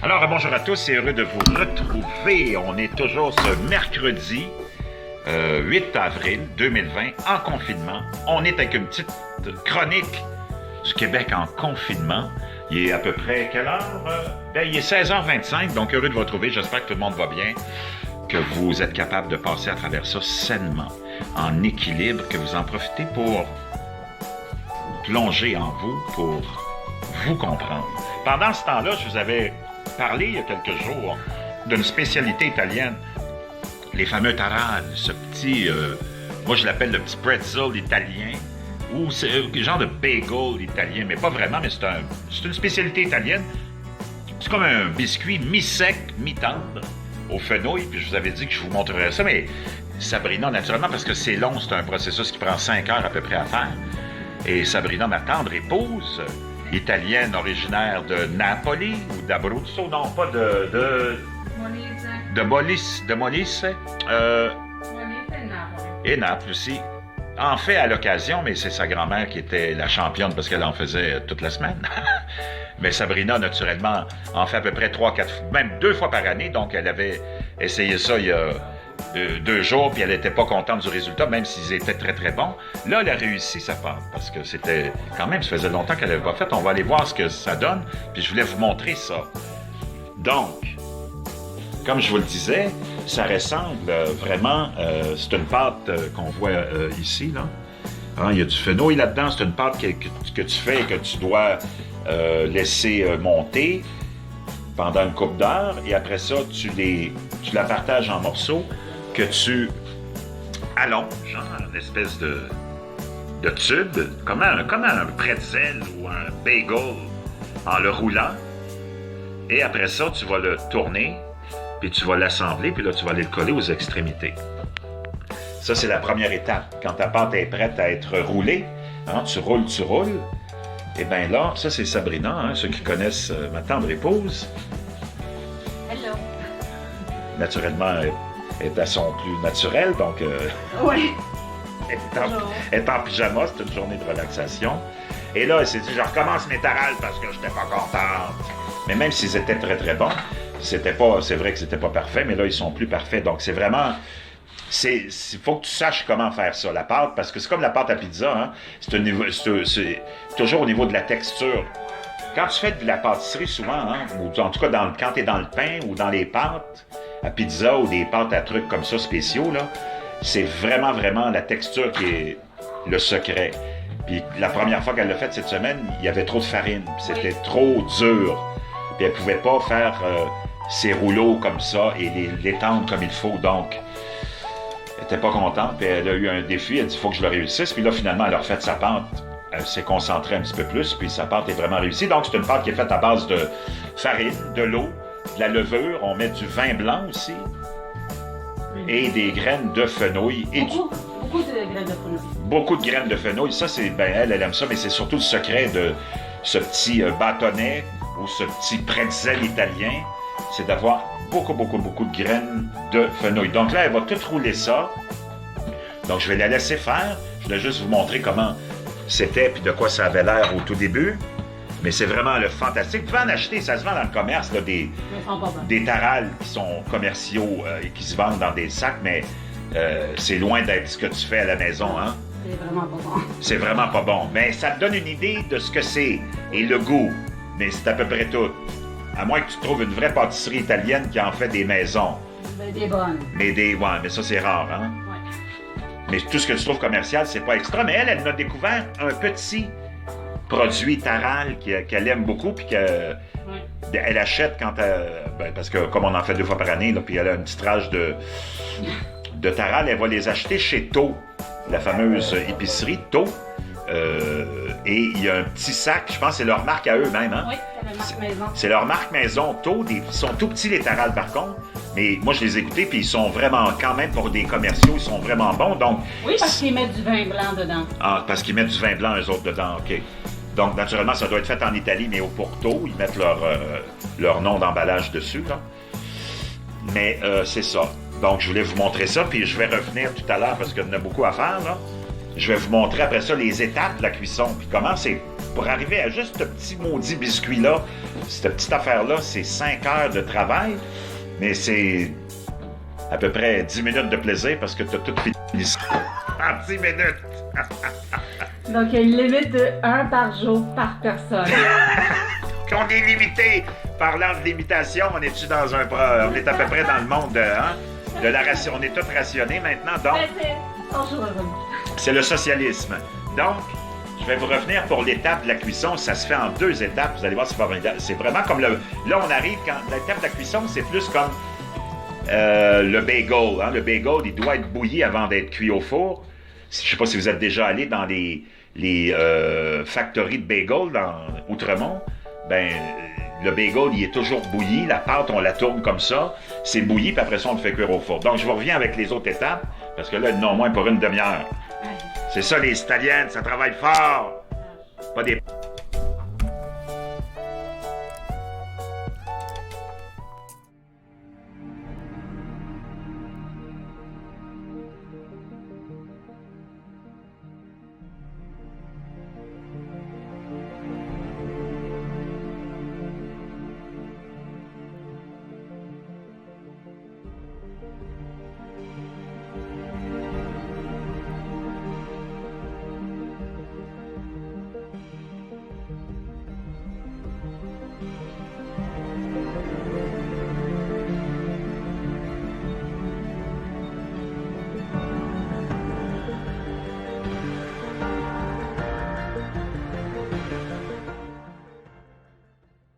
Alors, bonjour à tous et heureux de vous retrouver. On est toujours ce mercredi 8 avril 2020 en confinement. On est avec une petite chronique du Québec en confinement. Il est à peu près quelle heure? Il est 16h25, donc heureux de vous retrouver. J'espère que tout le monde va bien, que vous êtes capable de passer à travers ça sainement, en équilibre, que vous en profitez pour plonger en vous, pour vous comprendre. Pendant ce temps-là, je vous avais parlé il y a quelques jours d'une spécialité italienne, les fameux taralles, ce petit, moi je l'appelle le petit pretzel italien, ou c'est un genre de bagel italien, mais pas vraiment, mais c'est une spécialité italienne. C'est comme un biscuit mi-sec, mi-tendre, au fenouil, puis je vous avais dit que je vous montrerais ça, mais Sabrina, naturellement, parce que c'est long, c'est un processus qui prend 5 heures à peu près à faire. Et Sabrina, ma tendre épouse, italienne originaire de Napoli ou d'Abruzzo, non, pas de Molise, et Naples aussi. En fait, à l'occasion, mais c'est sa grand-mère qui était la championne parce qu'elle en faisait toute la semaine. Mais Sabrina, naturellement, en fait à peu près 3-4, même 2 fois par année, donc elle avait essayé ça il y a 2 jours, puis elle n'était pas contente du résultat, même s'ils étaient très, très bons. Là, elle a réussi sa part, parce que c'était, quand même, ça faisait longtemps qu'elle n'avait pas fait. On va aller voir ce que ça donne, puis je voulais vous montrer ça. Donc, comme je vous le disais, ça ressemble vraiment, c'est une pâte qu'on voit ici, là. Hein, il y a du fenouil là-dedans, c'est une pâte que tu fais et que tu dois laisser monter pendant une couple d'heures, et après ça, tu la partages en morceaux que tu allonges, hein, une espèce de tube, comme un pretzel ou un bagel, en le roulant. Et après ça, tu vas le tourner, puis tu vas l'assembler, puis là, tu vas aller le coller aux extrémités. Ça, c'est la première étape. Quand ta pâte est prête à être roulée, hein, tu roules. Et bien là, ça, c'est Sabrina, hein, ceux qui connaissent ma tendre épouse. Hello. Naturellement, elle est à son plus naturel, donc Oui. elle est en pyjama, c'est une journée de relaxation. Et là, elle s'est dit, je recommence mes taralles parce que je n'étais pas contente. Mais même s'ils étaient très, très bons, c'est vrai que c'était pas parfait, mais là, ils sont plus parfaits. Donc, c'est vraiment... Il faut que tu saches comment faire ça, la pâte, parce que c'est comme la pâte à pizza, hein? C'est toujours au niveau de la texture. Quand tu fais de la pâtisserie, souvent, hein, ou en tout cas quand tu es dans le pain ou dans les pâtes à pizza ou des pâtes à trucs comme ça spéciaux, là, c'est vraiment, vraiment la texture qui est le secret. Puis la première fois qu'elle l'a fait cette semaine, il y avait trop de farine, puis c'était trop dur. Puis elle pouvait pas faire ses rouleaux comme ça et les tendre comme il faut, donc... Elle n'était pas contente, puis elle a eu un défi, elle dit « il faut que je le réussisse », puis là, finalement, elle a refait sa pâte, elle s'est concentrée un petit peu plus, puis sa pâte est vraiment réussie. Donc, c'est une pâte qui est faite à base de farine, de l'eau, de la levure, on met du vin blanc aussi, et des graines de fenouil. Beaucoup de graines de fenouil. Beaucoup de graines de fenouil, ça, c'est, elle aime ça, mais c'est surtout le secret de ce petit bâtonnet, ou ce petit pretzel italien, c'est d'avoir beaucoup de graines de fenouil. Donc là, elle va tout rouler ça. Donc, je vais la laisser faire. Je voulais juste vous montrer comment c'était puis de quoi ça avait l'air au tout début. Mais c'est vraiment le fantastique. Vous pouvez en acheter, ça se vend dans le commerce, là, des taralles qui sont commerciaux et qui se vendent dans des sacs, mais c'est loin d'être ce que tu fais à la maison, hein? C'est vraiment pas bon. C'est vraiment pas bon. Mais ça te donne une idée de ce que c'est et le goût. Mais c'est à peu près tout. À moins que tu trouves une vraie pâtisserie italienne qui en fait des maisons. Des bonnes. Mais ça c'est rare, hein? Ouais. Mais tout ce que tu trouves commercial, c'est pas extra. Mais elle a découvert un petit produit taral qu'elle aime beaucoup, puis qu'elle achète quand parce que comme on en fait 2 fois par année, là, puis elle a une petite rage de taral, elle va les acheter chez Tho, la fameuse épicerie Tho. Et il y a un petit sac, je pense que c'est leur marque à eux-mêmes, hein? Oui, c'est leur marque maison. C'est leur marque maison, Tho. Ils sont tout petits, les tarales, par contre. Mais moi, je les ai goûtés, puis ils sont vraiment, quand même, pour des commerciaux, ils sont vraiment bons. Donc, oui, parce qu'ils mettent du vin blanc dedans. Ah, parce qu'ils mettent du vin blanc, eux autres, dedans, OK. Donc, naturellement, ça doit être fait en Italie, mais au Porto, ils mettent leur nom d'emballage dessus, là. Mais c'est ça. Donc, je voulais vous montrer ça, puis je vais revenir tout à l'heure, parce qu'il y en a beaucoup à faire, là. Je vais vous montrer après ça les étapes de la cuisson, puis comment c'est pour arriver à juste ce petit maudit biscuit-là, cette petite affaire-là, c'est 5 heures de travail, mais c'est à peu près 10 minutes de plaisir parce que tu as tout fini ça en 10 minutes. Donc, il y a une limite de 1 par jour par personne. Qu'on est limité. Parlant de limitation, on est-tu dans un... On est à peu près dans le monde de la ration. On est tous rationnés maintenant, donc... C'est le socialisme. Donc, je vais vous revenir pour l'étape de la cuisson. Ça se fait en 2 étapes. Vous allez voir, c'est formidable. C'est vraiment comme le... Là, on arrive quand... L'étape de la cuisson, c'est plus comme le bagel. Hein? Le bagel, il doit être bouilli avant d'être cuit au four. Je ne sais pas si vous êtes déjà allé dans les factories de bagel dans Outremont. Ben, le bagel, il est toujours bouilli. La pâte, on la tourne comme ça. C'est bouilli, puis après ça, on le fait cuire au four. Donc, je vous reviens avec les autres étapes, parce que là, non moins pour une demi-heure. C'est ça, les Italiennes, ça travaille fort. Pas des...